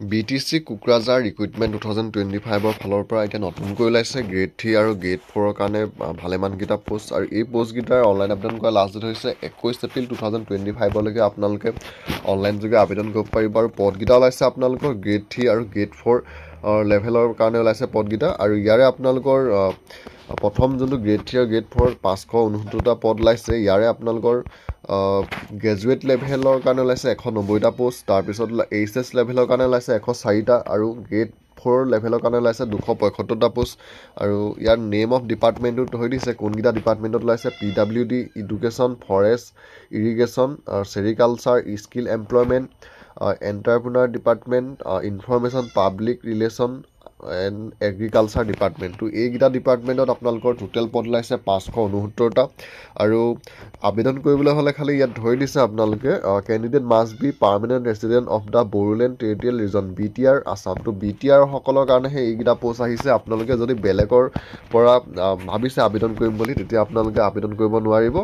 BTC কুকৰাঝাৰ recruitment 2025 ফালৰ পৰা এতিয়া নতুনকৈ ওলাইছে গ্ৰেড 3 আৰু গ্ৰেড 4ৰ কাৰণে ভালেমানকেইটা পোষ্ট আৰু এই পোষ্টকেইটাৰ অনলাইন আবেদন কৰা লাষ্ট ডেট হৈছে 21 এপ্ৰিল 2025লৈকে আপোনালোকে অনলাইন যোগে আবেদন কৰিব পাৰিব আৰু পদকেইটা ওলাইছে আপোনালোকৰ গ্ৰেড 3 আৰু গ্ৰেড 4 লেভেলৰ কাৰণে ওলাইছে পদকেইটা আৰু ইয়াৰে আপোনালোকৰ প্ৰথম যোনটো গ্ৰেড 3 আৰু গ্ৰেড 4 569টা পদ ওলাইছে ইয়াৰে আপোনালোকৰ গ্ৰেজুৱেট লেভেলৰ কাৰণে ওলাইছে 190টা পোষ্ট তাৰপিছত HS লেভেলৰ কাৰণে ওলাইছে 104টা আৰু গ্ৰেড 4 লেভেলৰ কাৰণে ওলাইছে 275টা পোষ্ট আৰু ইয়াৰ নেম অফ ডিপাৰ্টমেণ্টটো থৈ দিছে কোনকেইটা ডিপাৰ্টমেণ্টত ওলাইছে PWD education forest irrigation sericulture skill employment entrepreneur department information public relation and agriculture department তো এইকেইটা ডিপাৰ্টমেণ্টত আপোনালোকৰ টোটেল পদ ওলাইছে 569টা আৰু আবেদন কৰিবলৈ হ'লে খালি ইয়াত ধৰি দিছে আপোনালোকে candidate must be permanent resident of the Bodoland territorial region BTR Assam তো BTR সকলৰ কাৰণেহে এইকেইটা পোষ্ট আহিছে আপোনালোকে যদি বেলেগৰ পৰা ভাবিছে আবেদন কৰিম বুলি তেতিয়া আপোনালোকে আবেদন কৰিব নোৱাৰিব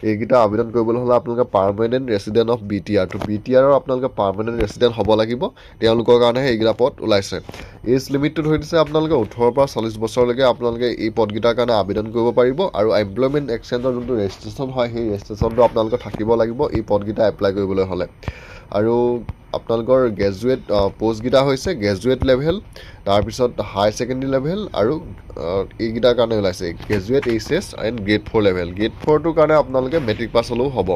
এইকেইটা আবেদন কৰিবলৈ হ'লে আপোনালোকে পাৰ্মানেণ্ট ৰেচিডেণ্ট অফ BTR তো BTRৰ আপোনালোকে পাৰ্মানেণ্ট ৰেচিডেণ্ট হ'ব লাগিব তেওঁলোকৰ কাৰণেহে এইকেইটা পদ ওলাইছে এজ লিমিটটো ধৰি দিছে আপোনালোকে 18 পৰা 40 বছৰলৈকে আপোনালোকে এই পদকেইটাৰ কাৰণে আবেদন কৰিব পাৰিব আৰু এমপ্লয়মেণ্ট এক্সচেঞ্জৰ যোনটো ৰেজিষ্ট্ৰেশ্যন হয় সেই ৰেজিষ্ট্ৰেশ্যনটো আপোনালোকে থাকিব লাগিব এই পদকেইটা এপ্লাই কৰিবলৈ হ'লে আৰু আপোনালোকৰ গ্ৰেজুৱেট পোষ্টকেইটা হৈছে গ্ৰেজুৱেট লেভেল তাৰপিছত হাই ছেকেণ্ডেৰী লেভেল আৰু এইকেইটাৰ কাৰণে ওলাইছে graduate HS and grade 4 level grade 4টোৰ কাৰণে আপোনালোকে মেট্ৰিক পাছ হ'লেও হ'ব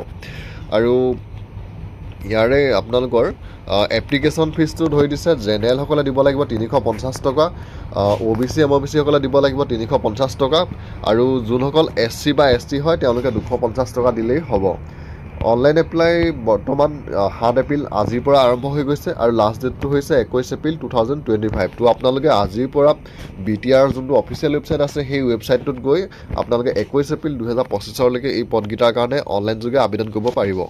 আৰু ইয়াৰে আপোনালোকৰ এপ্লিকেশ্যন ফিজটো ধৰি দিছে জেনেৰেলসকলে দিব লাগিব 350 টকা OBC MOBC সকলে দিব লাগিব 350 টকা আৰু যোনসকল SC বা ST হয় তেওঁলোকে 250 টকা দিলেই হ'ব অনলাইন এপ্লাই বৰ্তমান 7 এপ্ৰিল আজিৰ পৰা আৰম্ভ হৈ গৈছে আৰু লাষ্ট ডেটটো হৈছে 21 এপ্ৰিল 2025 তো আপোনালোকে আজিৰ পৰা BTR যোনটো অফিচিয়েল ৱেবছাইট আছে সেই ৱেবছাইটটোত গৈ আপোনালোকে 21 এপ্ৰিল 2025লৈকে এই পদকেইটাৰ কাৰণে অনলাইন যোগে আবেদন কৰিব পাৰিব